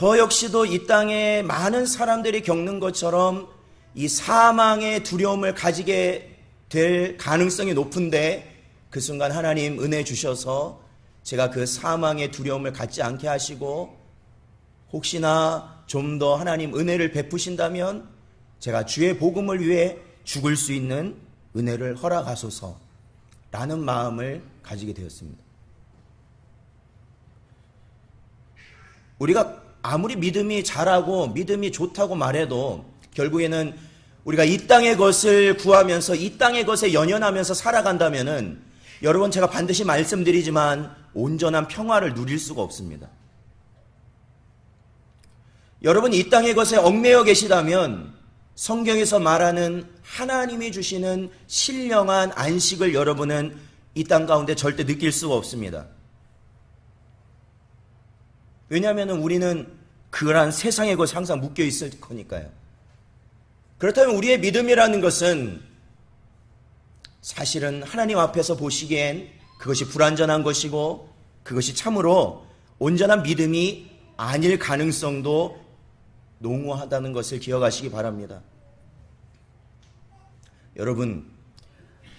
더 역시도 이 땅에 많은 사람들이 겪는 것처럼 이 사망의 두려움을 가지게 될 가능성이 높은데, 그 순간 하나님 은혜 주셔서 제가 그 사망의 두려움을 갖지 않게 하시고, 혹시나 좀 더 하나님 은혜를 베푸신다면 제가 주의 복음을 위해 죽을 수 있는 은혜를 허락하소서 라는 마음을 가지게 되었습니다. 우리가 아무리 믿음이 잘하고 믿음이 좋다고 말해도 결국에는 우리가 이 땅의 것을 구하면서 이 땅의 것에 연연하면서 살아간다면은, 여러분, 제가 반드시 말씀드리지만 온전한 평화를 누릴 수가 없습니다. 여러분, 이 땅의 것에 얽매여 계시다면 성경에서 말하는 하나님이 주시는 신령한 안식을 여러분은 이 땅 가운데 절대 느낄 수가 없습니다. 왜냐하면 우리는 그러한 세상의 것에 항상 묶여 있을 거니까요. 그렇다면 우리의 믿음이라는 것은 사실은 하나님 앞에서 보시기엔 그것이 불완전한 것이고, 그것이 참으로 온전한 믿음이 아닐 가능성도 농후하다는 것을 기억하시기 바랍니다. 여러분,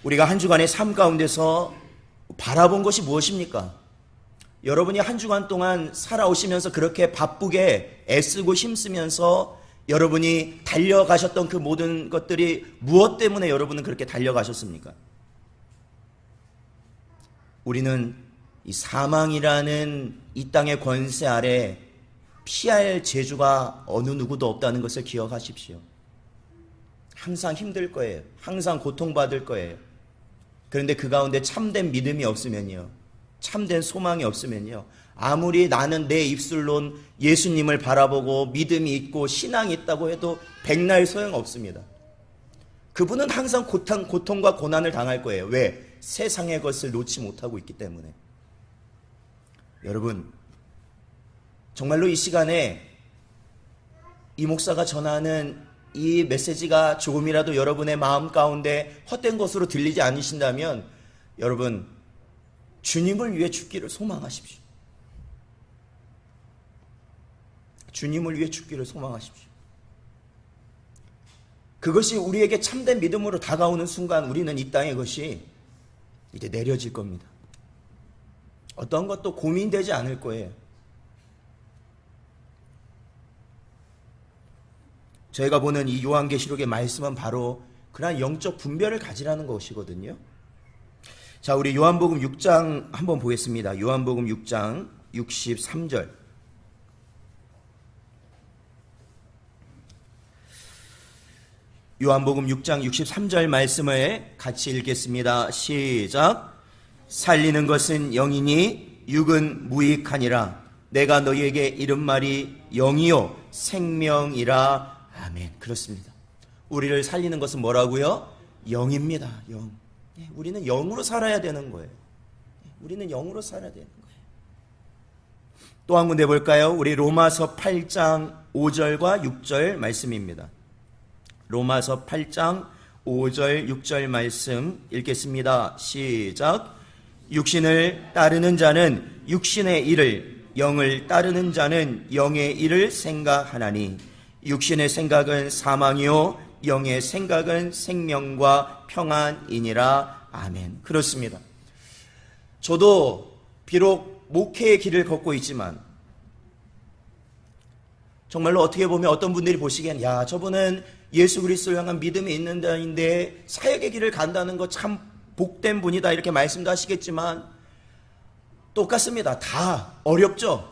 우리가 한 주간의 삶 가운데서 바라본 것이 무엇입니까? 여러분이 한 주간 동안 살아오시면서 그렇게 바쁘게 애쓰고 힘쓰면서 여러분이 달려가셨던 그 모든 것들이 무엇 때문에 여러분은 그렇게 달려가셨습니까? 우리는 이 사망이라는 이 땅의 권세 아래 피할 재주가 어느 누구도 없다는 것을 기억하십시오. 항상 힘들 거예요. 항상 고통받을 거예요. 그런데 그 가운데 참된 믿음이 없으면요, 참된 소망이 없으면요, 아무리 나는 내 입술론 예수님을 바라보고 믿음이 있고 신앙이 있다고 해도 백날 소용없습니다. 그분은 항상 고통과 고난을 당할 거예요. 왜? 세상의 것을 놓지 못하고 있기 때문에. 여러분, 정말로 이 시간에 이 목사가 전하는 이 메시지가 조금이라도 여러분의 마음 가운데 헛된 것으로 들리지 않으신다면, 여러분, 주님을 위해 죽기를 소망하십시오. 주님을 위해 죽기를 소망하십시오. 그것이 우리에게 참된 믿음으로 다가오는 순간 우리는 이 땅의 것이 이제 내려질 겁니다. 어떤 것도 고민되지 않을 거예요. 저희가 보는 이 요한계시록의 말씀은 바로 그러한 영적 분별을 가지라는 것이거든요. 자, 우리 요한복음 6장 한번 보겠습니다. 요한복음 6장 63절. 요한복음 6장 63절 말씀을 같이 읽겠습니다. 시작. 살리는 것은 영이니 육은 무익하니라. 내가 너희에게 이른 말이 영이요 생명이라. 아멘. 그렇습니다. 우리를 살리는 것은 뭐라고요? 영입니다. 영. 우리는 영으로 살아야 되는 거예요. 우리는 영으로 살아야 되는 거예요. 또 한 군데 볼까요? 우리 로마서 8장 5절과 6절 말씀입니다. 로마서 8장 5절 6절 말씀 읽겠습니다. 시작. 육신을 따르는 자는 육신의 일을, 영을 따르는 자는 영의 일을 생각하나니 육신의 생각은 사망이요 영의 생각은 생명과 평안이니라. 아멘. 그렇습니다. 저도 비록 목회의 길을 걷고 있지만 정말로 어떻게 보면 어떤 분들이 보시기엔, 야, 저분은 예수 그리스도를 향한 믿음이 있는 자인데 사역의 길을 간다는 거 참 복된 분이다, 이렇게 말씀도 하시겠지만 똑같습니다. 다 어렵죠.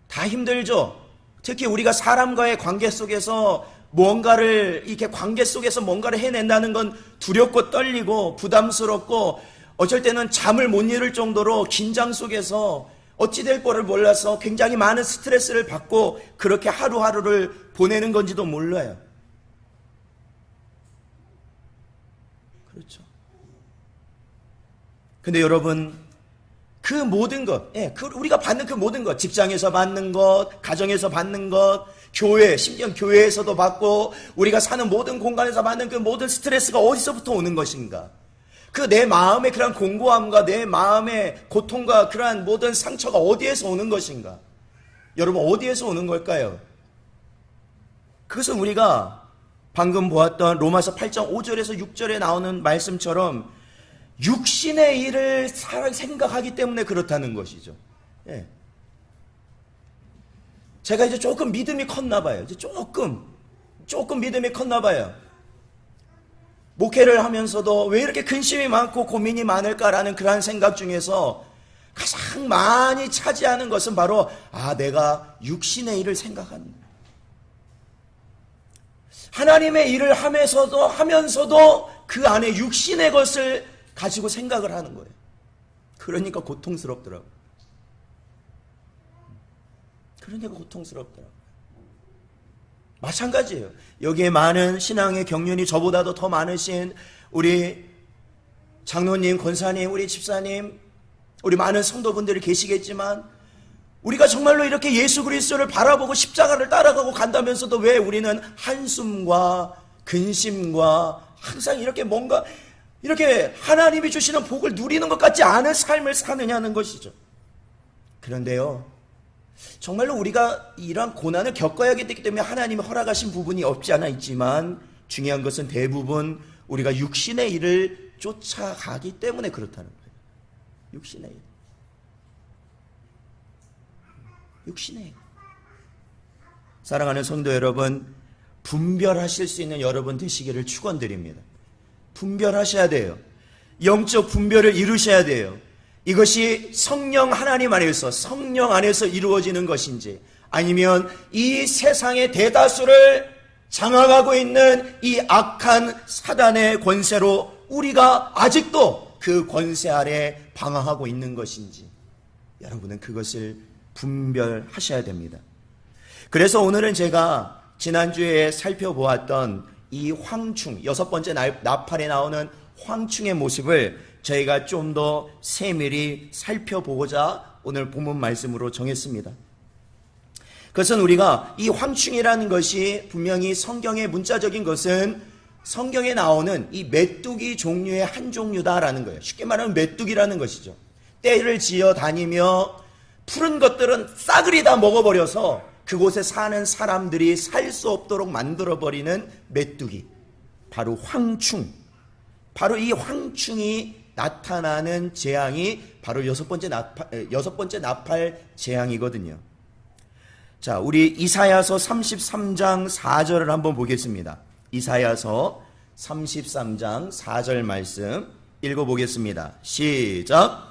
다 힘들죠. 특히 우리가 사람과의 관계 속에서 뭔가를, 이렇게 관계 속에서 뭔가를 해낸다는 건 두렵고 떨리고 부담스럽고, 어쩔 때는 잠을 못 이룰 정도로 긴장 속에서 어찌 될 거를 몰라서 굉장히 많은 스트레스를 받고 그렇게 하루하루를 보내는 건지도 몰라요. 그렇죠. 근데 여러분, 그 모든 것, 우리가 받는 그 모든 것, 직장에서 받는 것, 가정에서 받는 것, 교회, 심지어 교회에서도 받고, 우리가 사는 모든 공간에서 받는 그 모든 스트레스가 어디서부터 오는 것인가? 그 내 마음의 그런 공고함과 내 마음의 고통과 그러한 모든 상처가 어디에서 오는 것인가? 여러분 어디에서 오는 걸까요? 그것은 우리가 방금 보았던 로마서 8장 5절에서 6절에 나오는 말씀처럼 육신의 일을 생각하기 때문에 그렇다는 것이죠. 예. 제가 이제 조금 믿음이 컸나 봐요. 이제 조금 믿음이 컸나 봐요. 목회를 하면서도 왜 이렇게 근심이 많고 고민이 많을까라는 그러한 생각 중에서 가장 많이 차지하는 것은 바로 내가 육신의 일을 생각하는, 하나님의 일을 하면서도 그 안에 육신의 것을 가지고 생각을 하는 거예요. 그러니까 고통스럽더라고요. 마찬가지예요. 여기에 많은 신앙의 경륜이 저보다도 더 많으신 우리 장로님, 권사님, 우리 집사님, 우리 많은 성도분들이 계시겠지만, 우리가 정말로 이렇게 예수 그리스도를 바라보고 십자가를 따라가고 간다면서도 왜 우리는 한숨과 근심과 항상 이렇게 뭔가 이렇게 하나님이 주시는 복을 누리는 것 같지 않은 삶을 사느냐는 것이죠. 그런데요, 정말로 우리가 이러한 고난을 겪어야 하기 때문에 하나님이 허락하신 부분이 없지 않아 있지만, 중요한 것은 대부분 우리가 육신의 일을 쫓아가기 때문에 그렇다는 거예요. 육신의 일. 사랑하는 성도 여러분, 분별하실 수 있는 여러분 되시기를 축원드립니다. 분별하셔야 돼요. 영적 분별을 이루셔야 돼요. 이것이 성령 하나님 안에서, 성령 안에서 이루어지는 것인지, 아니면 이 세상의 대다수를 장악하고 있는 이 악한 사단의 권세로 우리가 아직도 그 권세 아래 방황하고 있는 것인지, 여러분은 그것을 분별하셔야 됩니다. 그래서 오늘은 제가 지난주에 살펴보았던 이 황충, 6번째 나팔에 나오는 황충의 모습을 저희가 좀 더 세밀히 살펴보고자 오늘 본문 말씀으로 정했습니다. 그것은 우리가 이 황충이라는 것이 분명히 성경의 문자적인 것은 성경에 나오는 이 메뚜기 종류의 한 종류다라는 거예요. 쉽게 말하면 메뚜기라는 것이죠. 떼를 지어 다니며 푸른 것들은 싸그리 다 먹어버려서 그곳에 사는 사람들이 살 수 없도록 만들어버리는 메뚜기, 바로 황충. 바로 이 황충이 나타나는 재앙이 바로 6번째 나팔 재앙이거든요. 자, 우리 이사야서 33장 4절을 한번 보겠습니다. 이사야서 33장 4절 말씀 읽어보겠습니다. 시작.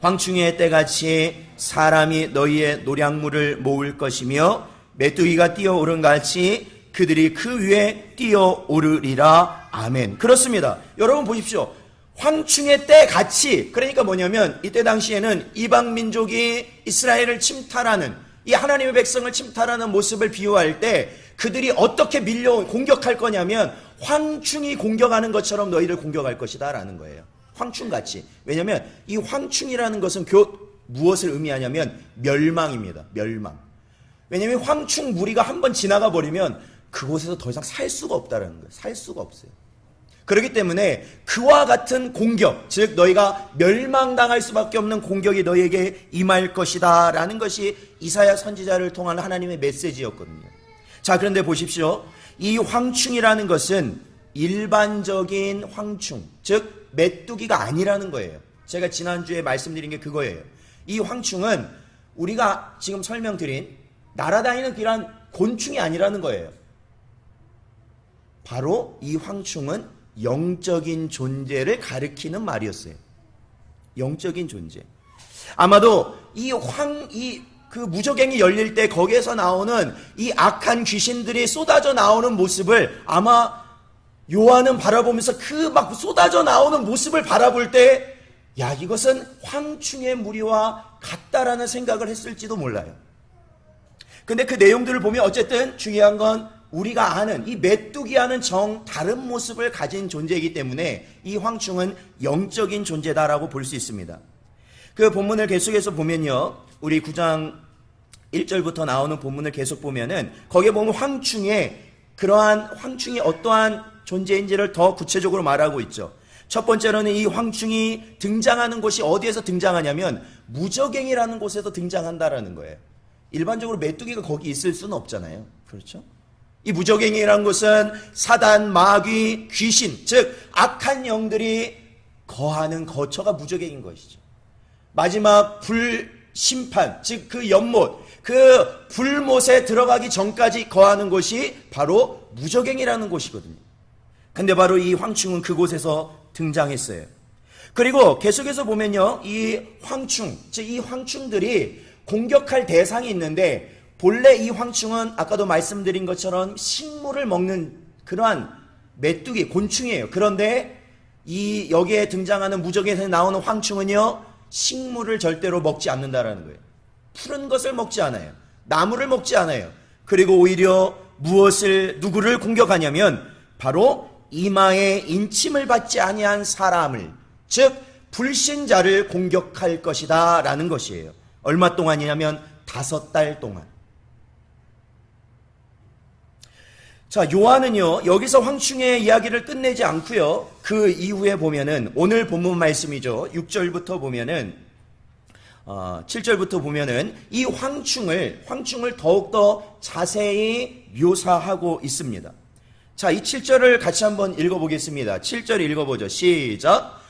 황충의 때같이 사람이 너희의 노량물을 모을 것이며 메뚜기가 뛰어오른 같이 그들이 그 위에 뛰어오르리라. 아멘. 그렇습니다. 여러분 보십시오. 황충의 때같이, 그러니까 뭐냐면 이때 당시에는 이방 민족이 이스라엘을 침탈하는, 이 하나님의 백성을 침탈하는 모습을 비유할 때 그들이 어떻게 공격할 거냐면 황충이 공격하는 것처럼 너희를 공격할 것이다 라는 거예요. 황충같이. 왜냐하면 이 황충이라는 것은 무엇을 의미하냐면 멸망입니다. 멸망. 왜냐하면 황충 무리가 한번 지나가 버리면 그곳에서 더 이상 살 수가 없다는 거예요. 살 수가 없어요. 그렇기 때문에 그와 같은 공격, 즉 너희가 멸망당할 수밖에 없는 공격이 너희에게 임할 것이다 라는 것이 이사야 선지자를 통한 하나님의 메시지였거든요. 자, 그런데 보십시오. 이 황충이라는 것은 일반적인 황충, 즉 메뚜기가 아니라는 거예요. 제가 지난주에 말씀드린 게 그거예요. 이 황충은 우리가 지금 설명드린 날아다니는 그런 곤충이 아니라는 거예요. 바로 이 황충은 영적인 존재를 가리키는 말이었어요. 영적인 존재. 아마도 그 무저갱이 열릴 때 거기에서 나오는 이 악한 귀신들이 쏟아져 나오는 모습을 아마 요한은 바라보면서 그 막 쏟아져 나오는 모습을 바라볼 때, 야, 이것은 황충의 무리와 같다라는 생각을 했을지도 몰라요. 근데 그 내용들을 보면 어쨌든 중요한 건 우리가 아는 이 메뚜기와는 다른 모습을 가진 존재이기 때문에 이 황충은 영적인 존재다라고 볼 수 있습니다. 그 본문을 계속해서 보면요, 우리 9장 1절부터 나오는 본문을 계속 보면은 거기에 보면 그러한 황충이 어떠한 존재인지를 더 구체적으로 말하고 있죠. 첫 번째로는 이 황충이 등장하는 곳이 어디에서 등장하냐면 무저갱이라는 곳에서 등장한다라는 거예요. 일반적으로 메뚜기가 거기 있을 수는 없잖아요. 그렇죠? 이 무적행이라는 것은 사단, 마귀, 귀신, 즉 악한 영들이 거하는 거처가 무적행인 것이죠. 마지막 불심판, 즉 그 연못, 그 불못에 들어가기 전까지 거하는 곳이 바로 무적행이라는 곳이거든요. 근데 바로 이 황충은 그곳에서 등장했어요. 그리고 계속해서 보면요, 이 황충, 즉 이 황충들이 공격할 대상이 있는데, 본래 이 황충은 아까도 말씀드린 것처럼 식물을 먹는 그러한 메뚜기, 곤충이에요. 그런데 이 여기에 등장하는 무적에서 나오는 황충은요, 식물을 절대로 먹지 않는다라는 거예요. 푸른 것을 먹지 않아요. 나무를 먹지 않아요. 그리고 오히려 누구를 공격하냐면 바로 이마에 인침을 받지 아니한 사람을, 즉 불신자를 공격할 것이다 라는 것이에요. 얼마 동안이냐면 5달 동안. 자, 요한은요, 여기서 황충의 이야기를 끝내지 않고요, 그 이후에 보면은, 오늘 본문 말씀이죠. 6절부터 보면은, 7절부터 보면은, 이 황충을 더욱더 자세히 묘사하고 있습니다. 자, 이 7절을 같이 한번 읽어보겠습니다. 7절 읽어보죠. 시작.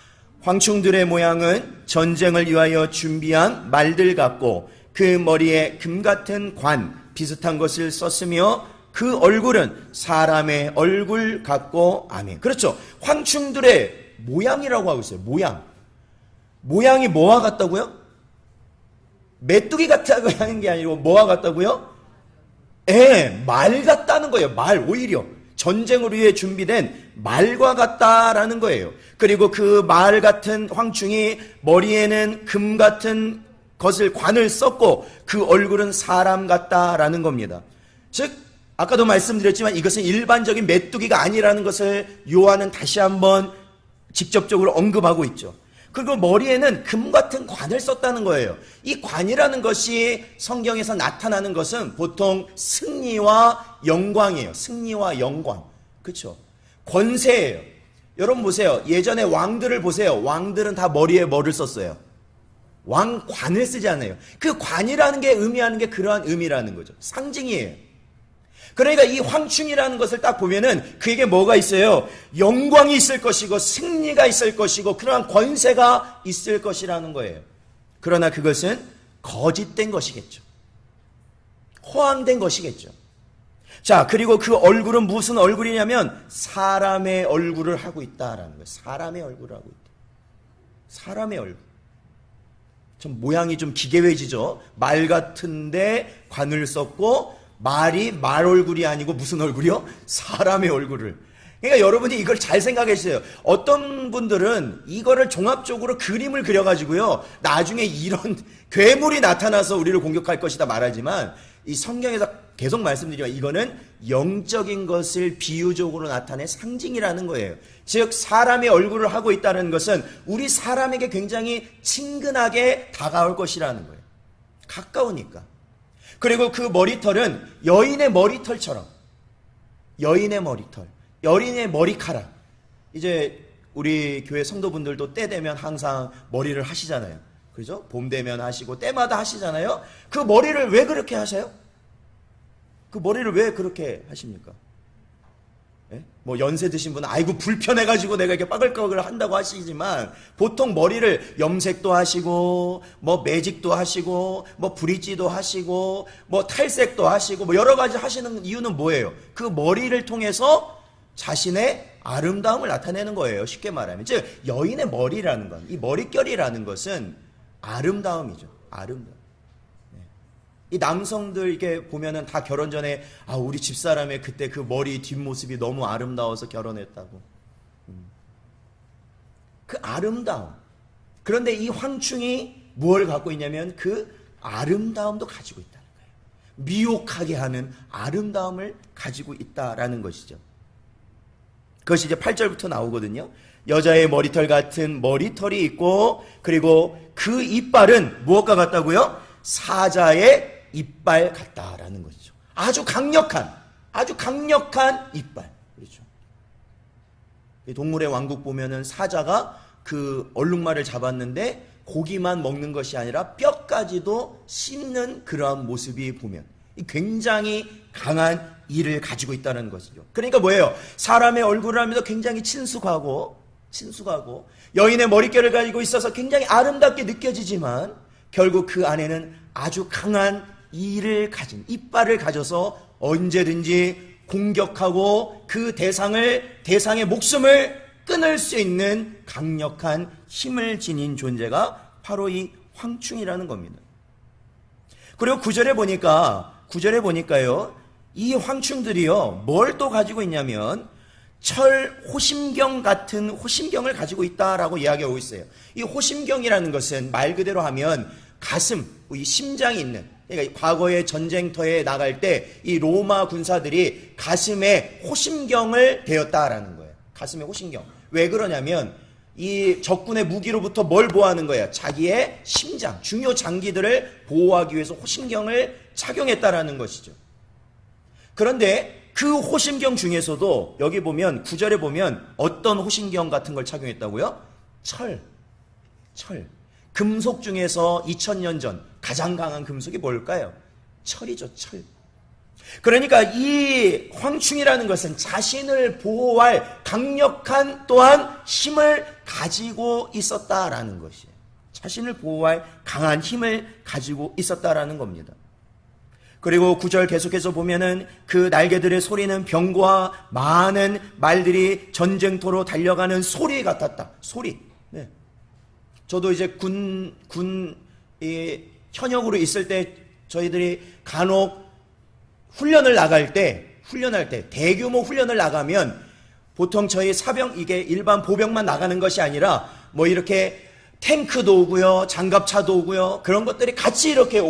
황충들의 모양은 전쟁을 위하여 준비한 말들 같고, 그 머리에 금 같은 관, 비슷한 것을 썼으며, 그 얼굴은 사람의 얼굴 같고, 아멘. 그렇죠. 황충들의 모양이라고 하고 있어요. 모양이 뭐와 같다고요? 메뚜기 같다고 하는 게 아니고 뭐와 같다고요? 말 같다는 거예요. 오히려 전쟁을 위해 준비된 말과 같다라는 거예요. 그리고 그 말 같은 황충이 머리에는 금 같은 관을 썼고, 그 얼굴은 사람 같다라는 겁니다. 즉 아까도 말씀드렸지만 이것은 일반적인 메뚜기가 아니라는 것을 요한은 다시 한번 직접적으로 언급하고 있죠. 그리고 머리에는 금 같은 관을 썼다는 거예요. 이 관이라는 것이 성경에서 나타나는 것은 보통 승리와 영광이에요. 승리와 영광. 그렇죠? 권세예요. 여러분 보세요. 예전에 왕들을 보세요. 왕들은 다 머리에 뭐를 썼어요? 왕관을 쓰지 않아요. 그 관이라는 게 의미하는 게 그러한 의미라는 거죠. 상징이에요. 그러니까 이 황충이라는 것을 딱 보면은 그에게 뭐가 있어요? 영광이 있을 것이고, 승리가 있을 것이고, 그러한 권세가 있을 것이라는 거예요. 그러나 그것은 거짓된 것이겠죠. 허황된 것이겠죠. 자, 그리고 그 얼굴은 무슨 얼굴이냐면 사람의 얼굴을 하고 있다라는 거예요. 사람의 얼굴을 하고 있다. 사람의 얼굴. 좀 모양이 좀 기괴해지죠. 말 같은데 관을 썼고, 말이 말 얼굴이 아니고 무슨 얼굴이요? 사람의 얼굴을. 그러니까 여러분이 이걸 잘 생각했어요. 어떤 분들은 이거를 종합적으로 그림을 그려가지고요, 나중에 이런 괴물이 나타나서 우리를 공격할 것이다 말하지만, 이 성경에서 계속 말씀드리지만 이거는 영적인 것을 비유적으로 나타낸 상징이라는 거예요. 즉 사람의 얼굴을 하고 있다는 것은 우리 사람에게 굉장히 친근하게 다가올 것이라는 거예요. 가까우니까. 그리고 그 머리털은 여인의 머리털처럼, 여인의 머리카락. 이제 우리 교회 성도분들도 때 되면 항상 머리를 하시잖아요. 그죠? 봄 되면 하시고 때마다 하시잖아요. 그 머리를 왜 그렇게 하세요? 그 머리를 왜 그렇게 하십니까? 예? 뭐 연세 드신 분은 아이고 불편해가지고 내가 이렇게 빠글빠글 한다고 하시지만, 보통 머리를 염색도 하시고 뭐 매직도 하시고 뭐 브릿지도 하시고 뭐 탈색도 하시고 뭐 여러 가지 하시는 이유는 뭐예요? 그 머리를 통해서 자신의 아름다움을 나타내는 거예요. 쉽게 말하면. 즉 여인의 머리라는 건, 이 머릿결이라는 것은 아름다움이죠. 아름다움. 이 남성들 이게 보면은 다 결혼 전에 우리 집사람의 그때 그 머리 뒷모습이 너무 아름다워서 결혼했다고. 그 아름다움. 그런데 이 황충이 무엇을 갖고 있냐면 그 아름다움도 가지고 있다는 거예요. 미혹하게 하는 아름다움을 가지고 있다라는 것이죠. 그것이 이제 8절부터 나오거든요. 여자의 머리털 같은 머리털이 있고, 그리고 그 이빨은 무엇과 같다고요? 사자의 이빨 같다라는 것이죠. 아주 강력한 이빨. 그렇죠. 동물의 왕국 보면은 사자가 그 얼룩말을 잡았는데 고기만 먹는 것이 아니라 뼈까지도 씹는 그러한 모습이 보면 굉장히 강한 이를 가지고 있다는 것이죠. 그러니까 뭐예요? 사람의 얼굴을 하면서 굉장히 친숙하고 여인의 머릿결을 가지고 있어서 굉장히 아름답게 느껴지지만 결국 그 안에는 아주 강한 이를 가진, 이빨을 가져서 언제든지 공격하고 그 대상의 목숨을 끊을 수 있는 강력한 힘을 지닌 존재가 바로 이 황충이라는 겁니다. 그리고 9절에 보니까요, 이 황충들이요, 뭘 또 가지고 있냐면 철 호심경 같은 호심경을 가지고 있다라고 이야기하고 있어요. 이 호심경이라는 것은 말 그대로 하면 가슴, 이 심장이 있는, 그러니까 과거의 전쟁터에 나갈 때 이 로마 군사들이 가슴에 호심경을 대었다라는 거예요. 가슴에 호심경. 왜 그러냐면 이 적군의 무기로부터 뭘 보호하는 거예요? 자기의 심장, 중요 장기들을 보호하기 위해서 호심경을 착용했다라는 것이죠. 그런데 그 호심경 중에서도 여기 보면 9절에 보면 어떤 호심경 같은 걸 착용했다고요? 철. 금속 중에서 2000년 전 가장 강한 금속이 뭘까요? 철이죠, 철. 그러니까 이 황충이라는 것은 자신을 보호할 강력한 또한 힘을 가지고 있었다라는 것이에요. 자신을 보호할 강한 힘을 가지고 있었다라는 겁니다. 그리고 9절 계속해서 보면은 그 날개들의 소리는 병과 많은 말들이 전쟁터로 달려가는 소리 같았다. 소리. 네. 저도 이제 현역으로 있을 때 저희들이 간혹 훈련할 때 대규모 훈련을 나가면 보통 저희 사병, 이게 일반 보병만 나가는 것이 아니라 뭐 이렇게 탱크도 오고요, 장갑차도 오고요, 그런 것들이 같이 이렇게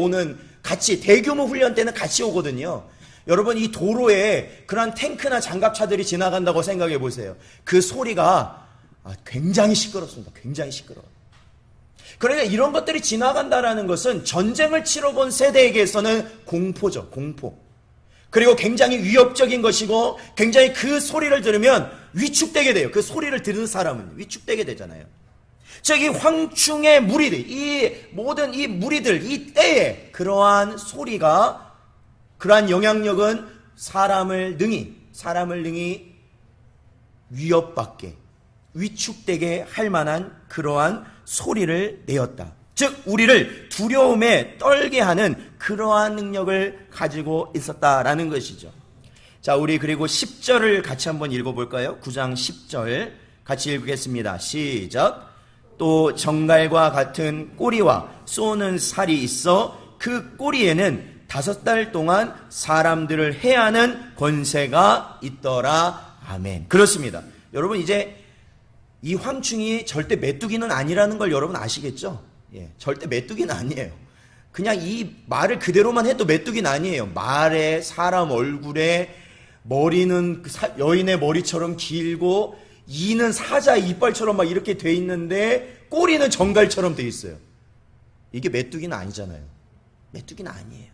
같이 대규모 훈련 때는 같이 오거든요. 여러분, 이 도로에 그런 탱크나 장갑차들이 지나간다고 생각해 보세요. 그 소리가 굉장히 시끄럽습니다. 굉장히 시끄러워요. 그러니까 이런 것들이 지나간다라는 것은 전쟁을 치러본 세대에게서는 공포죠, 공포. 그리고 굉장히 위협적인 것이고 굉장히 그 소리를 들으면 위축되게 돼요. 그 소리를 들은 사람은 위축되게 되잖아요. 즉, 이 황충의 무리들, 모든 이 무리들, 이 때에 그러한 소리가, 그러한 영향력은 사람을 능히 위협받게, 위축되게 할 만한 그러한 소리를 내었다. 즉, 우리를 두려움에 떨게 하는 그러한 능력을 가지고 있었다라는 것이죠. 자, 우리 그리고 10절을 같이 한번 읽어볼까요? 9장 10절 같이 읽겠습니다. 시작. 또 정갈과 같은 꼬리와 쏘는 살이 있어 그 꼬리에는 5달 동안 사람들을 해하는 권세가 있더라. 아멘. 그렇습니다. 여러분, 이제 이 황충이 절대 메뚜기는 아니라는 걸 여러분 아시겠죠? 예, 절대 메뚜기는 아니에요. 그냥 이 말을 그대로만 해도 메뚜기는 아니에요. 말에, 사람 얼굴에, 머리는 여인의 머리처럼 길고, 이는 사자 이빨처럼 막 이렇게 돼 있는데 꼬리는 정갈처럼 돼 있어요. 이게 메뚜기는 아니잖아요. 메뚜기는 아니에요.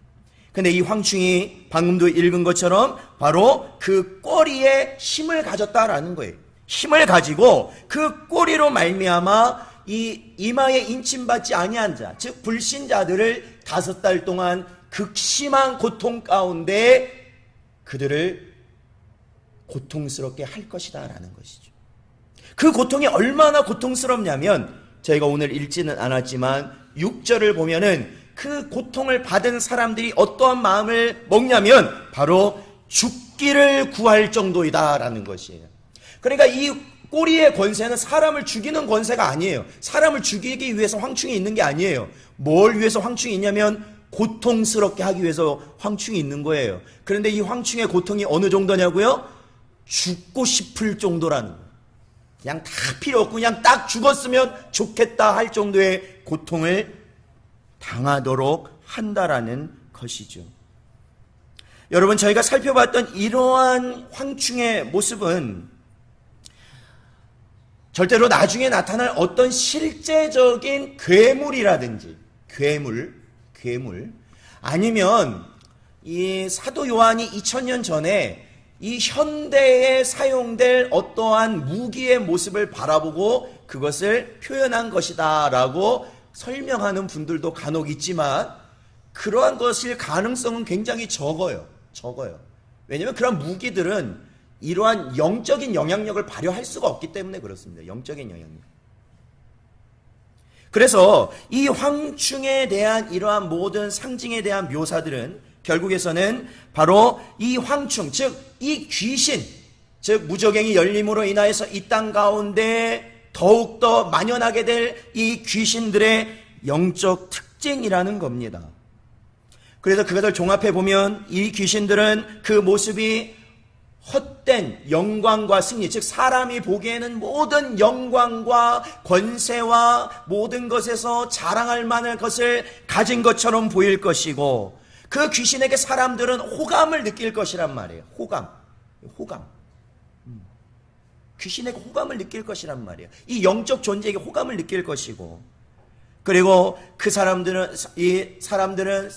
근데 이 황충이 방금도 읽은 것처럼 바로 그 꼬리에 힘을 가졌다라는 거예요. 힘을 가지고 그 꼬리로 말미암아 이 이마에 인침받지 아니한 자, 즉 불신자들을 5달 동안 극심한 고통 가운데 그들을 고통스럽게 할 것이다 라는 것이죠. 그 고통이 얼마나 고통스럽냐면 저희가 오늘 읽지는 않았지만 6절을 보면은 그 고통을 받은 사람들이 어떠한 마음을 먹냐면 바로 죽기를 구할 정도이다 라는 것이에요. 그러니까 이 꼬리의 권세는 사람을 죽이는 권세가 아니에요. 사람을 죽이기 위해서 황충이 있는 게 아니에요. 뭘 위해서 황충이 있냐면 고통스럽게 하기 위해서 황충이 있는 거예요. 그런데 이 황충의 고통이 어느 정도냐고요? 죽고 싶을 정도라는 거예요. 그냥 다 필요 없고 그냥 딱 죽었으면 좋겠다 할 정도의 고통을 당하도록 한다라는 것이죠. 여러분, 저희가 살펴봤던 이러한 황충의 모습은 절대로 나중에 나타날 어떤 실제적인 괴물이라든지 괴물 아니면 이 사도 요한이 2000년 전에 이 현대에 사용될 어떠한 무기의 모습을 바라보고 그것을 표현한 것이다 라고 설명하는 분들도 간혹 있지만 그러한 것일 가능성은 굉장히 적어요. 왜냐하면 그런 무기들은 이러한 영적인 영향력을 발휘할 수가 없기 때문에 그렇습니다. 영적인 영향력. 그래서 이 황충에 대한 이러한 모든 상징에 대한 묘사들은 결국에서는 바로 이 황충, 즉 이 귀신, 즉 무저갱이 열림으로 인하여서 이 땅 가운데 더욱더 만연하게 될 이 귀신들의 영적 특징이라는 겁니다. 그래서 그것을 종합해 보면 이 귀신들은 그 모습이 헛된 영광과 승리, 즉 사람이 보기에는 모든 영광과 권세와 모든 것에서 자랑할 만한 것을 가진 것처럼 보일 것이고, 그 귀신에게 사람들은 호감을 느낄 것이란 말이에요. 호감. 귀신에게 호감을 느낄 것이란 말이에요. 이 영적 존재에게 호감을 느낄 것이고, 그리고 이 사람들은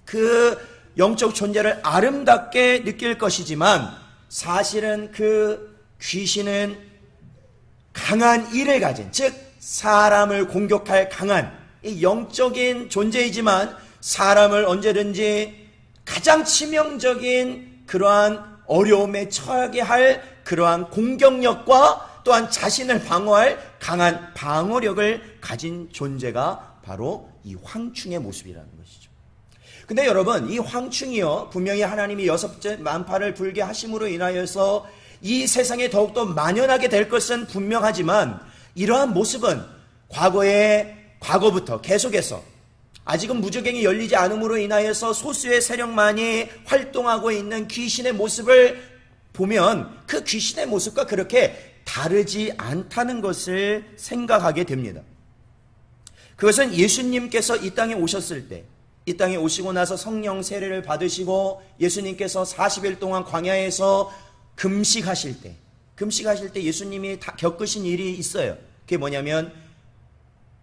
그 영적 존재를 아름답게 느낄 것이지만, 사실은 그 귀신은 강한 일을 가진, 즉 사람을 공격할 강한 이 영적인 존재이지만 사람을 언제든지 가장 치명적인 그러한 어려움에 처하게 할 그러한 공격력과 또한 자신을 방어할 강한 방어력을 가진 존재가 바로 이 황충의 모습이라는 것이죠. 근데 여러분, 이 황충이요, 분명히 하나님이 여섯째 만파를 불게 하심으로 인하여서 이 세상에 더욱더 만연하게 될 것은 분명하지만, 이러한 모습은 과거부터 계속해서 아직은 무저갱이 열리지 않음으로 인하여서 소수의 세력만이 활동하고 있는 귀신의 모습을 보면 그 귀신의 모습과 그렇게 다르지 않다는 것을 생각하게 됩니다. 그것은 예수님께서 이 땅에 오셨을 때, 이 땅에 오시고 나서 성령 세례를 받으시고 예수님께서 40일 동안 광야에서 금식하실 때 예수님이 다 겪으신 일이 있어요. 그게 뭐냐면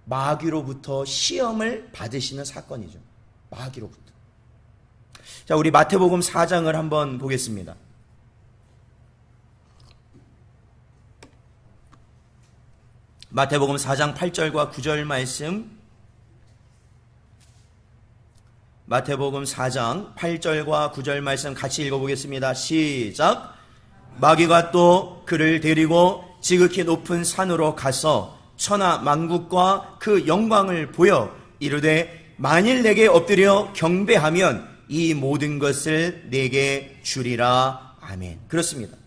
마귀로부터 시험을 받으시는 사건이죠. 마귀로부터. 자, 우리 마태복음 4장을 한번 보겠습니다. 마태복음 4장 8절과 9절 말씀, 마태복음 4장 8절과 9절 말씀 같이 읽어보겠습니다. 시작. 마귀가 또 그를 데리고 지극히 높은 산으로 가서 천하 만국과 그 영광을 보여 이르되 만일 내게 엎드려 경배하면 이 모든 것을 내게 주리라. 아멘. 그렇습니다.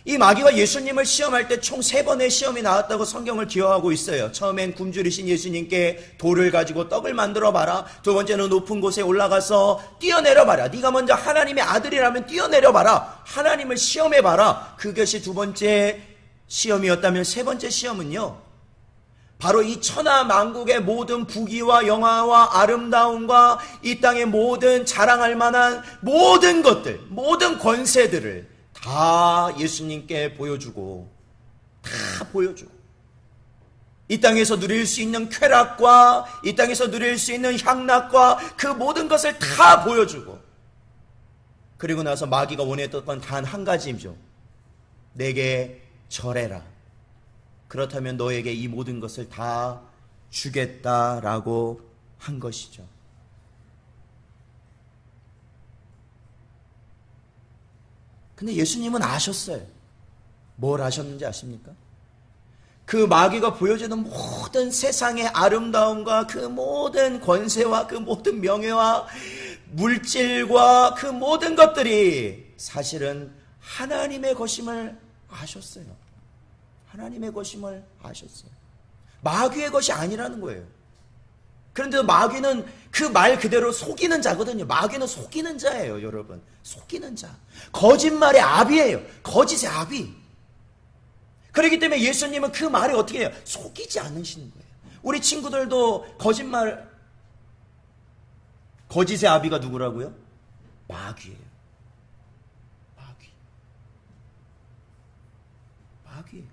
이 마귀가 예수님을 시험할 때 총 3번의 시험이 나왔다고 성경을 기억하고 있어요. 처음엔 굶주리신 예수님께 돌을 가지고 떡을 만들어 봐라. 두 번째는 높은 곳에 올라가서 뛰어내려 봐라. 네가 먼저 하나님의 아들이라면 뛰어내려 봐라. 하나님을 시험해 봐라. 그것이 두 번째 시험이었다면, 세 번째 시험은요, 바로 이 천하 만국의 모든 부귀와 영화와 아름다움과 이 땅의 모든 자랑할 만한 모든 것들, 모든 권세들을 다 예수님께 보여주고, 이 땅에서 누릴 수 있는 쾌락과 이 땅에서 누릴 수 있는 향락과 그 모든 것을 다 보여주고, 그리고 나서 마귀가 원했던 건 단 한 가지죠. 내게 절해라. 그렇다면 너에게 이 모든 것을 다 주겠다라고 한 것이죠. 근데 예수님은 아셨어요. 뭘 아셨는지 아십니까? 그 마귀가 보여주는 모든 세상의 아름다움과 그 모든 권세와 그 모든 명예와 물질과 그 모든 것들이 사실은 하나님의 것임을 아셨어요. 하나님의 것임을 아셨어요. 마귀의 것이 아니라는 거예요. 그런데 마귀는 그 말 그대로 속이는 자거든요. 마귀는 속이는 자예요, 여러분. 속이는 자. 거짓말의 아비예요. 거짓의 아비. 그렇기 때문에 예수님은 그 말을 어떻게 해요? 속이지 않으시는 거예요. 우리 친구들도 거짓의 아비가 누구라고요? 마귀예요. 마귀.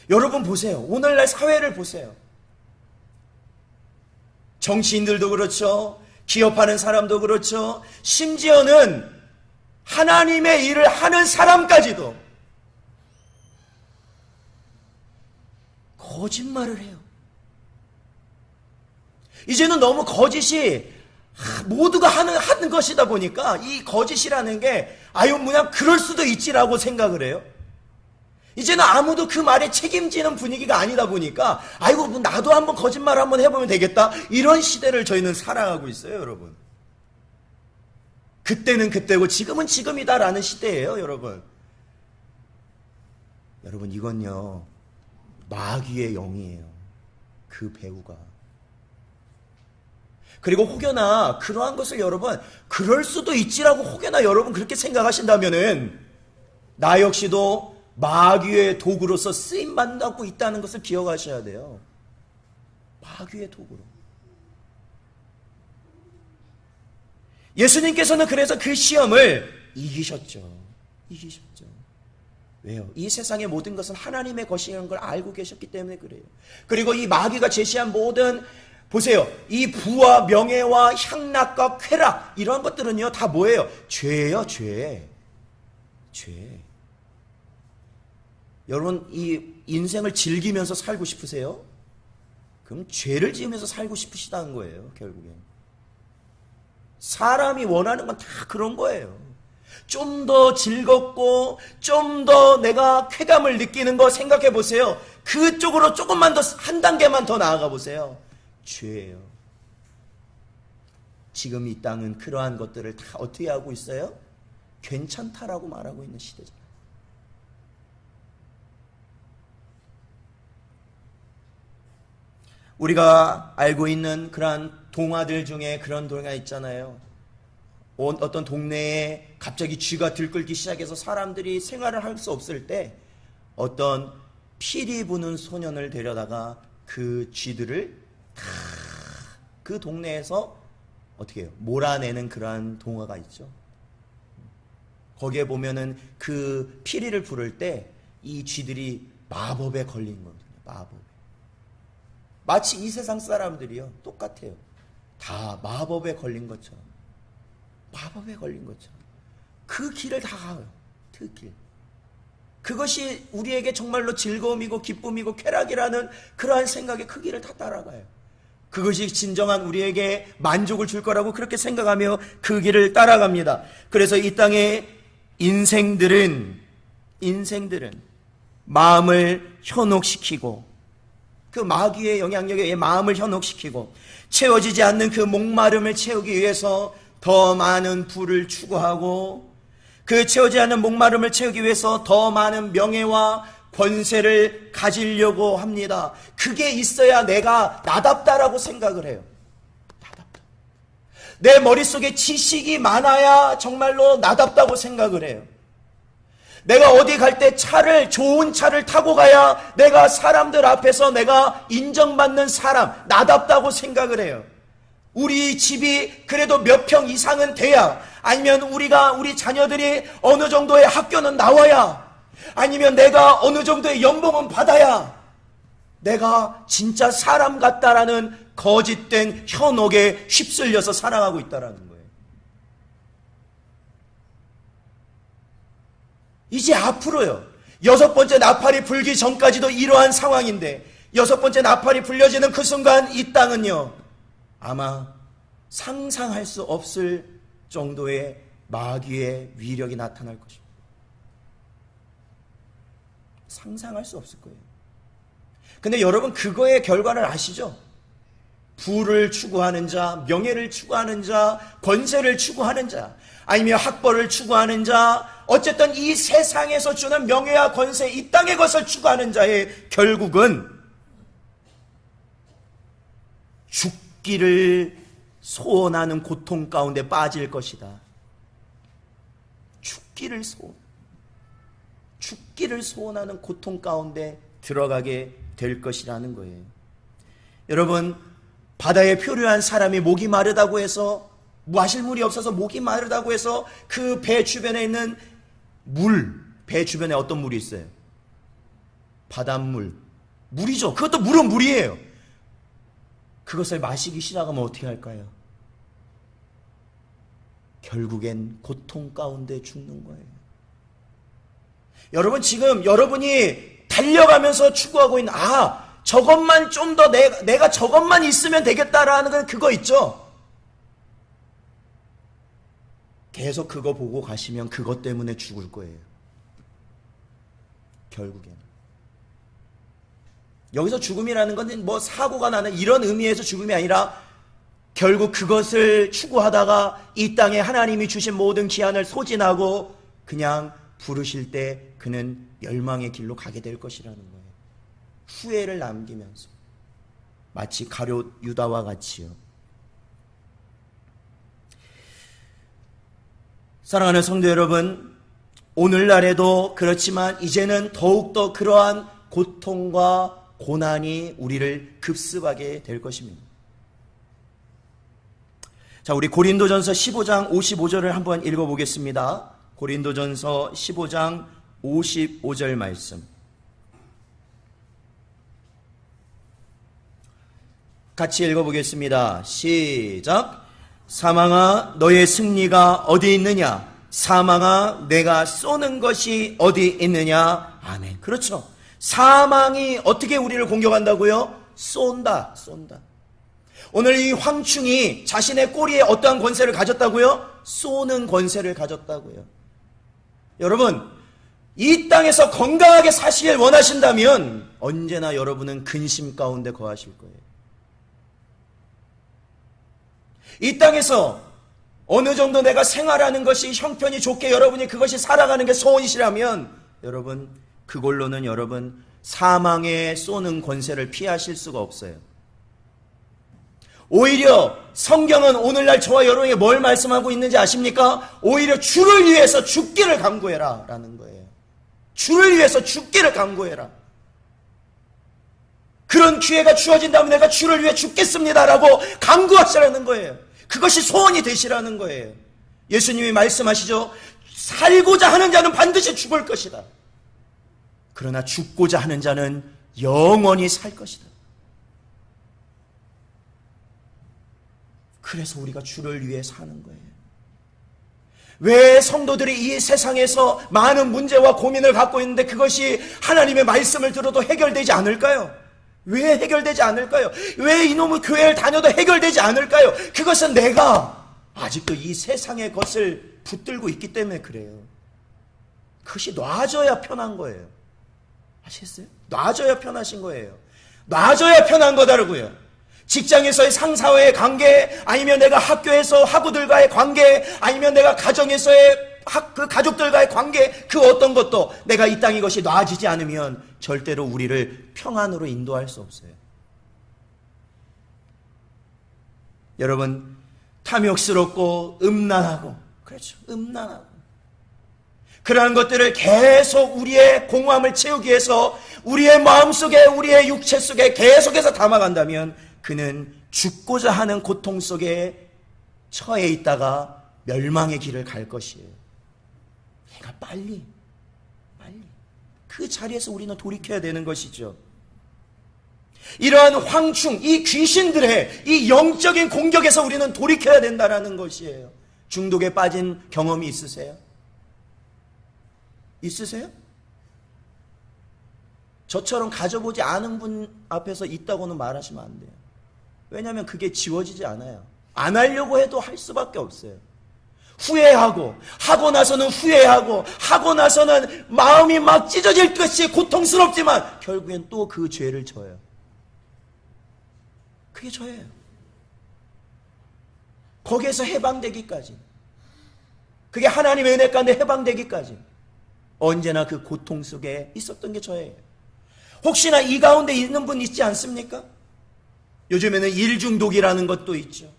여러분 보세요. 오늘날 사회를 보세요. 정치인들도 그렇죠. 기업하는 사람도 그렇죠. 심지어는 하나님의 일을 하는 사람까지도 거짓말을 해요. 이제는 너무 거짓이 모두가 하는 것이다 보니까 이 거짓이라는 게 아유 그냥 그럴 수도 있지라고 생각을 해요. 이제는 아무도 그 말에 책임지는 분위기가 아니다 보니까 아이고 뭐 나도 한번 거짓말 한번 해보면 되겠다, 이런 시대를 저희는 살아가고 있어요. 여러분, 그때는 그때고 지금은 지금이다라는 시대예요. 여러분, 이건요 마귀의 영이에요. 그 배우가. 그리고 혹여나 그러한 것을 여러분 그럴 수도 있지라고 혹여나 여러분 그렇게 생각하신다면은 나 역시도 마귀의 도구로서 쓰임받고 있다는 것을 기억하셔야 돼요. 마귀의 도구로. 예수님께서는 그래서 그 시험을 이기셨죠. 왜요? 이 세상의 모든 것은 하나님의 것이라는 걸 알고 계셨기 때문에 그래요. 그리고 이 마귀가 제시한 모든, 보세요, 이 부와 명예와 향락과 쾌락, 이런 것들은요 다 뭐예요? 죄예요. 죄. 여러분, 이 인생을 즐기면서 살고 싶으세요? 그럼 죄를 지으면서 살고 싶으시다는 거예요. 결국엔 사람이 원하는 건 다 그런 거예요. 좀 더 즐겁고 좀 더 내가 쾌감을 느끼는 거 생각해 보세요. 그쪽으로 조금만 더, 한 단계만 더 나아가 보세요. 죄예요. 지금 이 땅은 그러한 것들을 다 어떻게 하고 있어요? 괜찮다라고 말하고 있는 시대잖아요. 우리가 알고 있는 그러한 동화들 중에 그런 동화 있잖아요. 어떤 동네에 갑자기 쥐가 들끓기 시작해서 사람들이 생활을 할 수 없을 때 어떤 피리 부는 소년을 데려다가 그 쥐들을 다 그 동네에서 어떻게 해요? 몰아내는 그러한 동화가 있죠. 거기에 보면은 그 피리를 부를 때 이 쥐들이 마법에 걸린 거거든요. 마법. 마치 이 세상 사람들이요 똑같아요. 다 마법에 걸린 것처럼. 그 길을 다 가요. 그 길. 그것이 우리에게 정말로 즐거움이고 기쁨이고 쾌락이라는 그러한 생각에 그 길을 다 따라가요. 그것이 진정한 우리에게 만족을 줄 거라고 그렇게 생각하며 그 길을 따라갑니다. 그래서 이 땅의 인생들은 마음을 현혹시키고 그 마귀의 영향력에 마음을 현혹시키고 채워지지 않는 그 목마름을 채우기 위해서 더 많은 부를 추구하고 그 채우지 않는 목마름을 채우기 위해서 더 많은 명예와 권세를 가지려고 합니다. 그게 있어야 내가 나답다라고 생각을 해요. 나답다. 내 머릿속에 지식이 많아야 정말로 나답다고 생각을 해요. 내가 어디 갈 때 좋은 차를 타고 가야 내가 사람들 앞에서 내가 인정받는 사람, 나답다고 생각을 해요. 우리 집이 그래도 몇 평 이상은 돼야, 아니면 우리 자녀들이 어느 정도의 학교는 나와야, 아니면 내가 어느 정도의 연봉은 받아야 내가 진짜 사람 같다라는 거짓된 현혹에 휩쓸려서 살아가고 있다라는 거예요. 이제 앞으로요, 6번째 나팔이 불기 전까지도 이러한 상황인데 6번째 나팔이 불려지는 그 순간 이 땅은요 아마 상상할 수 없을 정도의 마귀의 위력이 나타날 것입니다. 상상할 수 없을 거예요. 근데 여러분 그거의 결과를 아시죠? 부를 추구하는 자, 명예를 추구하는 자, 권세를 추구하는 자, 아니면 학벌을 추구하는 자, 어쨌든 이 세상에서 주는 명예와 권세, 이 땅의 것을 추구하는 자의 결국은 죽기를 소원하는 고통 가운데 빠질 것이다. 죽기를 소원하는 고통 가운데 들어가게 될 것이라는 거예요. 여러분, 바다에 표류한 사람이 목이 마르다고 해서, 마실 물이 없어서 목이 마르다고 해서 그 배 주변에 있는 배 주변에 어떤 물이 있어요? 바닷물, 물이죠. 그것도 물은 물이에요. 그것을 마시기 시작하면 어떻게 할까요? 결국엔 고통 가운데 죽는 거예요. 여러분, 지금 여러분이 달려가면서 추구하고 있는, 저것만 좀 더 내가 저것만 있으면 되겠다라는 건 그거 있죠. 계속 그거 보고 가시면 그것 때문에 죽을 거예요. 결국에는. 여기서 죽음이라는 건 뭐 사고가 나는 이런 의미에서 죽음이 아니라 결국 그것을 추구하다가 이 땅에 하나님이 주신 모든 기한을 소진하고 그냥 부르실 때 그는 멸망의 길로 가게 될 것이라는 거예요. 후회를 남기면서 마치 가룟 유다와 같이요. 사랑하는 성도 여러분, 오늘날에도 그렇지만 이제는 더욱더 그러한 고통과 고난이 우리를 급습하게 될 것입니다. 자, 우리 고린도전서 15장 55절을 한번 읽어보겠습니다. 고린도전서 15장 55절 말씀. 같이 읽어보겠습니다. 시작. 사망아, 너의 승리가 어디 있느냐? 사망아, 내가 쏘는 것이 어디 있느냐? 아멘. 그렇죠. 사망이 어떻게 우리를 공격한다고요? 쏜다. 오늘 이 황충이 자신의 꼬리에 어떠한 권세를 가졌다고요? 쏘는 권세를 가졌다고요. 여러분, 이 땅에서 건강하게 사시길 원하신다면 언제나 여러분은 근심 가운데 거하실 거예요. 이 땅에서 어느 정도 내가 생활하는 것이 형편이 좋게 여러분이 그것이 살아가는 게 소원이시라면 여러분, 그걸로는 여러분 사망에 쏘는 권세를 피하실 수가 없어요. 오히려 성경은 오늘날 저와 여러분에게 뭘 말씀하고 있는지 아십니까? 오히려 주를 위해서 죽기를 강구해라 라는 거예요. 주를 위해서 죽기를 강구해라. 그런 기회가 주어진다면 내가 주를 위해 죽겠습니다라고 강구하시라는 거예요. 그것이 소원이 되시라는 거예요. 예수님이 말씀하시죠. 살고자 하는 자는 반드시 죽을 것이다. 그러나 죽고자 하는 자는 영원히 살 것이다. 그래서 우리가 주를 위해 사는 거예요. 왜 성도들이 이 세상에서 많은 문제와 고민을 갖고 있는데 그것이 하나님의 말씀을 들어도 해결되지 않을까요? 왜 해결되지 않을까요? 왜 이놈의 교회를 다녀도 해결되지 않을까요? 그것은 내가 아직도 이 세상의 것을 붙들고 있기 때문에 그래요. 그것이 놔줘야 편한 거예요. 아시겠어요? 놔줘야 편하신 거예요. 놔줘야 편한 거다라고요. 직장에서의 상사와의 관계, 아니면 내가 학교에서 학우들과의 관계, 아니면 내가 가정에서의 그 가족들과의 관계, 그 어떤 것도 내가 이 땅의 것이 놔지지 않으면 절대로 우리를 평안으로 인도할 수 없어요. 여러분, 탐욕스럽고 음란하고, 그렇죠, 음란하고 그러한 것들을 계속 우리의 공허함을 채우기 위해서 우리의 마음속에, 우리의 육체 속에 계속해서 담아간다면 그는 죽고자 하는 고통 속에 처해 있다가 멸망의 길을 갈 것이에요. 얘가 빨리 그 자리에서 우리는 돌이켜야 되는 것이죠. 이러한 황충, 이 귀신들의 이 영적인 공격에서 우리는 돌이켜야 된다는 것이에요. 중독에 빠진 경험이 있으세요? 있으세요? 저처럼 가져보지 않은 분 앞에서 있다고는 말하시면 안 돼요. 왜냐하면 그게 지워지지 않아요. 안 하려고 해도 할 수밖에 없어요. 후회하고, 하고 나서는 후회하고, 하고 나서는 마음이 막 찢어질 듯이 고통스럽지만 결국엔 또 그 죄를 져요. 그게 저예요. 거기에서 해방되기까지, 그게 하나님의 은혜 가운데 해방되기까지 언제나 그 고통 속에 있었던 게 저예요. 혹시나 이 가운데 있는 분 있지 않습니까? 요즘에는 일중독이라는 것도 있죠.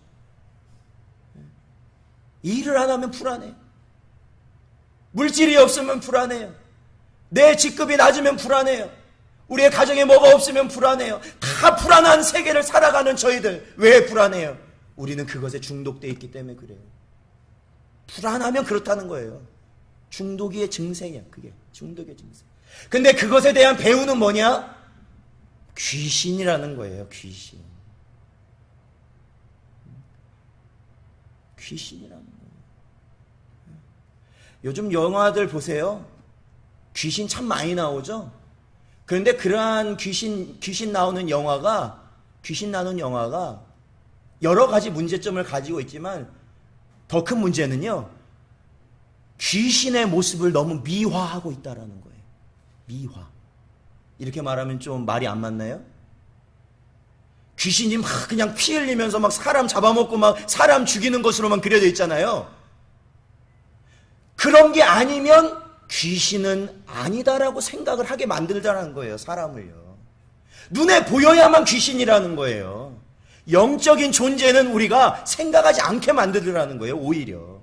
일을 안 하면 불안해. 물질이 없으면 불안해요. 내 직급이 낮으면 불안해요. 우리의 가정에 뭐가 없으면 불안해요. 다 불안한 세계를 살아가는 저희들, 왜 불안해요? 우리는 그것에 중독되어 있기 때문에 그래요. 불안하면 그렇다는 거예요. 중독의 증세야. 그게 중독의 증세. 근데 그것에 대한 배우는 뭐냐? 귀신이라는 거예요. 귀신이라는 거예요. 요즘 영화들 보세요. 귀신 참 많이 나오죠? 그런데 그러한 귀신 나오는 영화가 여러 가지 문제점을 가지고 있지만 더 큰 문제는요, 귀신의 모습을 너무 미화하고 있다라는 거예요. 미화. 이렇게 말하면 좀 말이 안 맞나요? 귀신이 막 그냥 피 흘리면서 막 사람 잡아먹고 막 사람 죽이는 것으로만 그려져 있잖아요. 그런 게 아니면 귀신은 아니다라고 생각을 하게 만들자는 거예요, 사람을요. 눈에 보여야만 귀신이라는 거예요. 영적인 존재는 우리가 생각하지 않게 만들으라는 거예요, 오히려.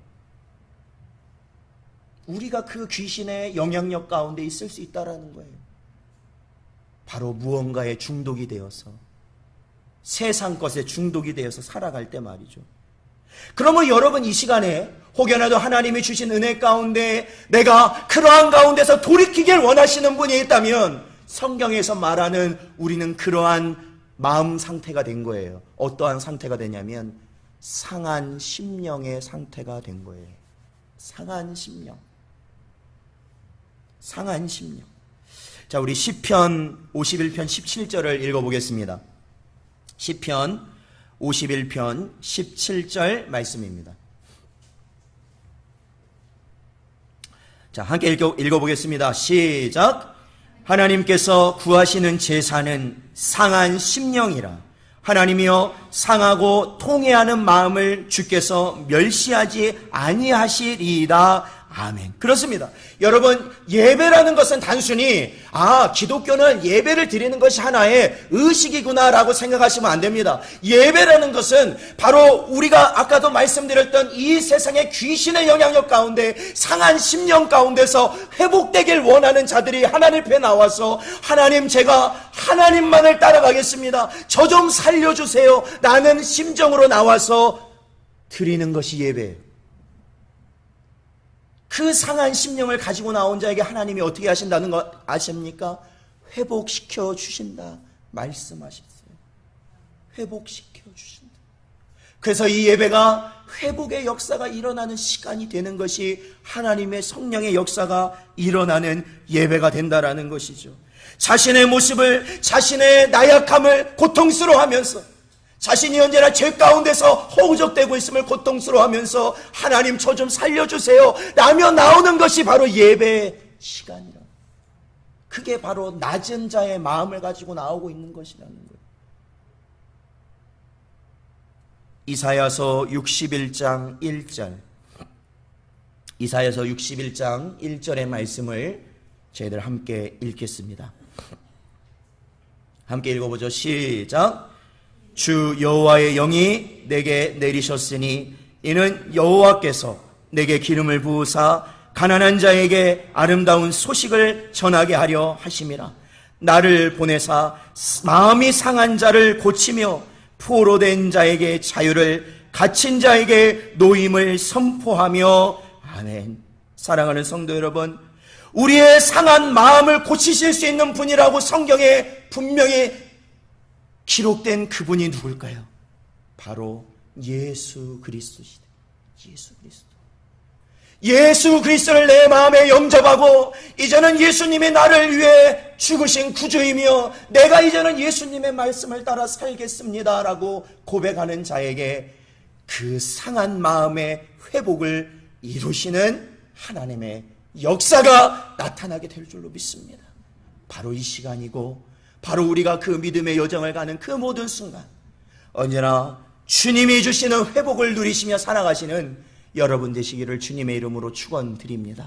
우리가 그 귀신의 영향력 가운데 있을 수 있다라는 거예요. 바로 무언가에 중독이 되어서, 세상 것에 중독이 되어서 살아갈 때 말이죠. 그러면 여러분 이 시간에 혹여나도 하나님이 주신 은혜 가운데 내가 그러한 가운데서 돌이키길 원하시는 분이 있다면 성경에서 말하는 우리는 그러한 마음 상태가 된 거예요. 어떠한 상태가 되냐면 상한 심령의 상태가 된 거예요. 상한 심령. 상한 심령. 자, 우리 시편 51편 17절을 읽어보겠습니다. 시편 51편 17절 말씀입니다. 자, 함께 읽어보겠습니다. 시작. 하나님께서 구하시는 제사는 상한 심령이라. 하나님이여 상하고 통회하는 마음을 주께서 멸시하지 아니하시리이다. 아멘. 그렇습니다. 여러분, 예배라는 것은 단순히 기독교는 예배를 드리는 것이 하나의 의식이구나라고 생각하시면 안 됩니다. 예배라는 것은 바로 우리가 아까도 말씀드렸던 이 세상의 귀신의 영향력 가운데 상한 심령 가운데서 회복되길 원하는 자들이 하나님 앞에 나와서 하나님, 제가 하나님만을 따라가겠습니다. 저 좀 살려주세요. 라는 심정으로 나와서 드리는 것이 예배예요. 그 상한 심령을 가지고 나온 자에게 하나님이 어떻게 하신다는 거 아십니까? 회복시켜 주신다 말씀하셨어요. 회복시켜 주신다. 그래서 이 예배가 회복의 역사가 일어나는 시간이 되는 것이 하나님의 성령의 역사가 일어나는 예배가 된다라는 것이죠. 자신의 모습을, 자신의 나약함을 고통스러워하면서, 자신이 언제나 죄 가운데서 허우적대고 있음을 고통스러워하면서 하나님 저 좀 살려주세요 라며 나오는 것이 바로 예배 시간이라. 그게 바로 낮은 자의 마음을 가지고 나오고 있는 것이라는 거예요. 이사야서 61장 1절, 이사야서 61장 1절의 말씀을 저희들 함께 읽겠습니다. 함께 읽어보죠. 시작. 주 여호와의 영이 내게 내리셨으니 이는 여호와께서 내게 기름을 부으사 가난한 자에게 아름다운 소식을 전하게 하려 하심이라. 나를 보내사 마음이 상한 자를 고치며 포로된 자에게 자유를, 갇힌 자에게 노임을 선포하며. 아멘. 사랑하는 성도 여러분, 우리의 상한 마음을 고치실 수 있는 분이라고 성경에 분명히 기록된 그분이 누굴까요? 바로 예수 그리스도시다. 예수 그리스도. 예수 그리스도를 내 마음에 영접하고 이제는 예수님이 나를 위해 죽으신 구주이며 내가 이제는 예수님의 말씀을 따라 살겠습니다 라고 고백하는 자에게 그 상한 마음의 회복을 이루시는 하나님의 역사가 나타나게 될 줄로 믿습니다. 바로 이 시간이고 바로 우리가 그 믿음의 여정을 가는 그 모든 순간, 언제나 주님이 주시는 회복을 누리시며 살아가시는 여러분 되시기를 주님의 이름으로 축원드립니다.